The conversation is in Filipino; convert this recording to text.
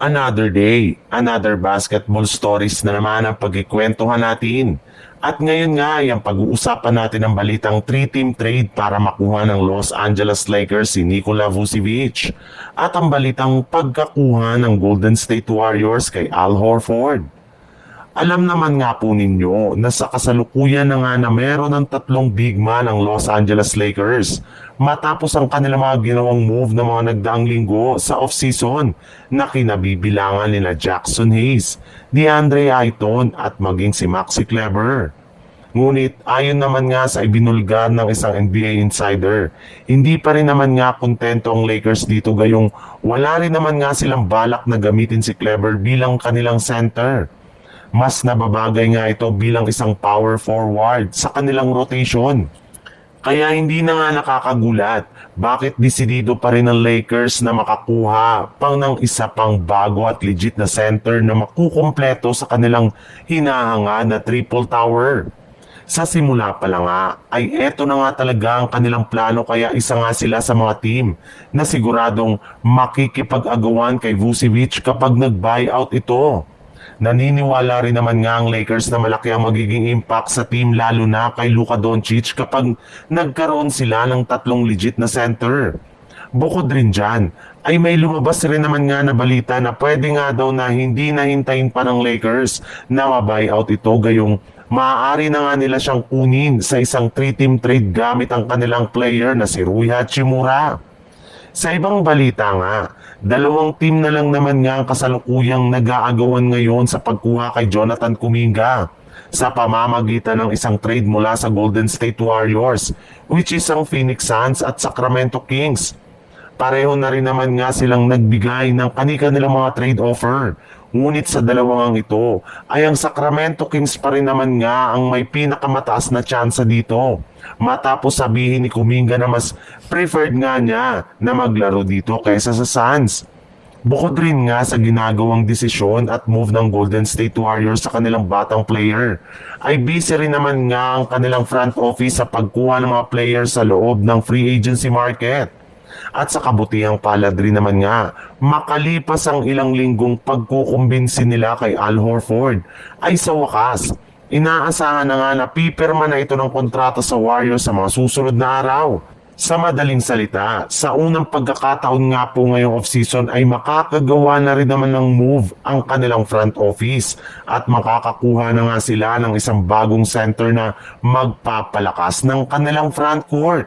Another day, another basketball stories na naman ang pagkikwentuhan natin. At ngayon nga ay ang pag-uusapan natin ang balitang 3-team trade para makuha ng Los Angeles Lakers si Nikola Vucevic at ang balitang pagkakuha ng Golden State Warriors kay Al Horford. Alam naman nga po ninyo na sa kasalukuyan na nga na meron ng tatlong big man ang Los Angeles Lakers matapos ang kanilang mga ginawang move ng mga nagdaang linggo sa off-season na kinabibilangan nila Jackson Hayes, DeAndre Ayton at maging si Maxi Kleber. Ngunit ayon naman nga sa ibinulgar ng isang NBA insider, hindi pa rin naman nga kontento ang Lakers dito gayong wala rin naman nga silang balak na gamitin si Kleber bilang kanilang center. Mas nababagay nga ito bilang isang power forward sa kanilang rotation. Kaya hindi na nga nakakagulat bakit desidido pa rin ang Lakers na makakuha pang ng isa pang bago at legit na center na makukumpleto sa kanilang hinahanga na triple tower. Sa simula pa lang nga ay eto na nga talaga ang kanilang plano, kaya isa nga sila sa mga team na siguradong makikipag-agawan kay Vucevic kapag nag-buyout ito. Naniniwala rin naman nga ang Lakers na malaki ang magiging impact sa team lalo na kay Luka Doncic kapag nagkaroon sila ng tatlong legit na center. Bukod rin dyan, ay may lumabas rin naman nga na balita na pwede nga daw na hindi nahintayin pa ng Lakers na ma-buyout ito gayong maaari na nga nila siyang kunin sa isang 3-team trade gamit ang kanilang player na si Rui Hachimura. Sa ibang balita nga, dalawang team na lang naman nga ang kasalukuyang nag-aagawan ngayon sa pagkuha kay Jonathan Kuminga sa pamamagitan ng isang trade mula sa Golden State Warriors, which is ang Phoenix Suns at Sacramento Kings. Pareho na rin naman nga silang nagbigay ng kani-kanilang mga trade offer. Ngunit sa dalawang ito ay ang Sacramento Kings pa rin naman nga ang may pinakamataas na tsansa dito. Matapos sabihin ni Kuminga na mas preferred nga niya na maglaro dito kaysa sa Suns. Bukod rin nga sa ginagawang desisyon at move ng Golden State Warriors sa kanilang batang player, ay busy rin naman nga ang kanilang front office sa pagkuha ng mga players sa loob ng free agency market. At sa kabutihang palad rin naman nga, makalipas ang ilang linggong pagkukumbinsi nila kay Al Horford, ay sa wakas, inaasahan na nga na pipirma na ito ng kontrata sa Warriors sa mga susunod na araw. Sa madaling salita, sa unang pagkakataon nga po ngayong off-season ay makakagawa na rin naman ng move ang kanilang front office at makakakuha na nga sila ng isang bagong center na magpapalakas ng kanilang front court.